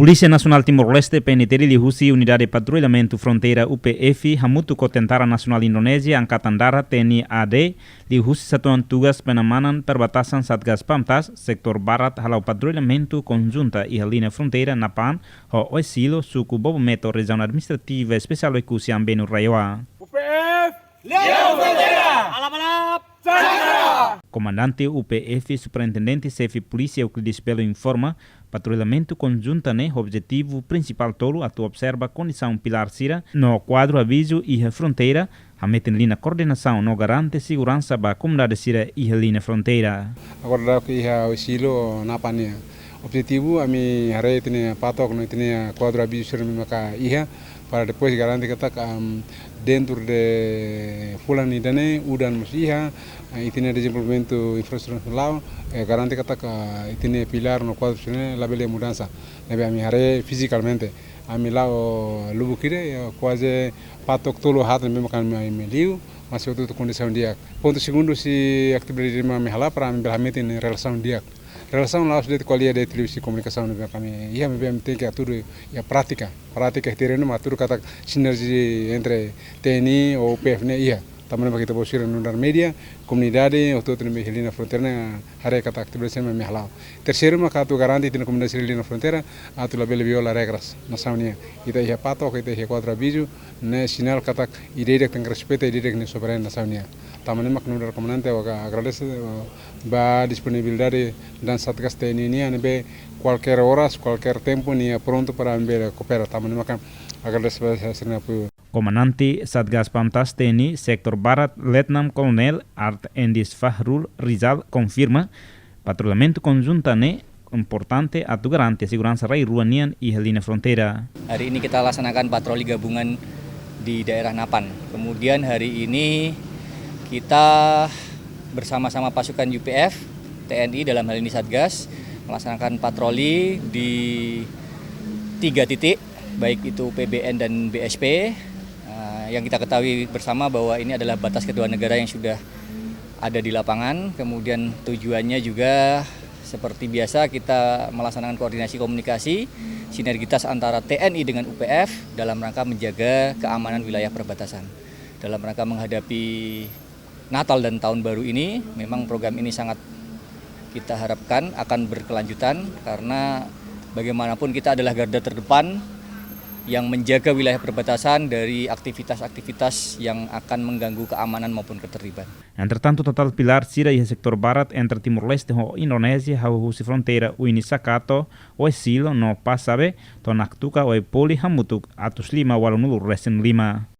Polícia Nacional Timor-Leste PNTD lihusi Unidade de Patrulhamento Fronteira UPF hamutu ko Tentara Nasional Indonesia Angkatan Darat TNI AD lihusi satuan tugas pengamanan perbatasan Satgas Pamtas sektor barat halau patrulhamento conjunta e linha fronteira Napan ho Oisilo suku Bobo Meto região administrativa especial Ekusi Ambenu Rayoa. UPF Lihat Fronteira Alap-alap Sandra. Comandante UPF Superintendente Chefe Polícia Euclides Belo informa patrulhamento conjunta né objetivo principal tolo atu observa condição pilar sira no quadro aviso e fronteira a meter linha coordenação no garante segurança ba comunidade sira e linha fronteira. Agora que ia o silo na pania objetivo ami hari ini patok no ini quadro aviso sira maka ia para depois garante que dentro de fulani dane udan musiha itine desenvolvimento infraestrutural garante que itine pilar no quadro sira labele mudança lebe ami hari fisicamente ami lao lubukire quase patok tolo hat mesmo kan mi liu mas itu condição dia ponto segundo se atividade me hala para ami belamente em relação dia relação lá sudah kuliah de televisi komunikasi no kami ia me tem que tudo ya prática terreno maturo kata sinergi entre TNI ou UPF ne ia também kita bosir no media comunidade ou todo no linha fronteira hari kata atividade me hala terceiro maka tu garanti tin comunidade linha fronteira atu label viola regras nacional kita ia pato kita ia quadro aviso ne sinal kata ideia que tem respeito ideia que soberana nacional também mak no comandante agradece ba disponibilidade dan Satgas TNI ini ane qualquer horas, qualquer tempo ni pronto para ambil cooperar. Também mak agradece hasilnya apoio. Comandante Satgas Pamtas TNI Sektor Barat Letnan Kolonel Art Endis Fahrul Rizal confirma patrulhamento conjunta ne importante atau garante segurança rai ruanian i linha fronteira. Hari ini kita laksanakan patroli gabungan di daerah Napan. Kemudian hari ini kita bersama-sama pasukan UPF, TNI dalam hal ini Satgas melaksanakan patroli di 3 titik, baik itu PBN dan BSP. Yang kita ketahui bersama bahwa ini adalah batas kedua negara yang sudah ada di lapangan. Kemudian tujuannya juga seperti biasa kita melaksanakan koordinasi komunikasi, sinergitas antara TNI dengan UPF dalam rangka menjaga keamanan wilayah perbatasan. Dalam rangka menghadapi Natal dan Tahun Baru ini, memang program ini sangat kita harapkan akan berkelanjutan karena bagaimanapun kita adalah garda terdepan yang menjaga wilayah perbatasan dari aktivitas-aktivitas yang akan mengganggu keamanan maupun ketertiban. Entretanto, total pilar sira e sektor barat entre Timor-Leste e Indonésia hau husi fronteira uini Sakato o Silo no Pasabe, Tonaktuka o Poli hamutuk atus 5 walunulu resen 5.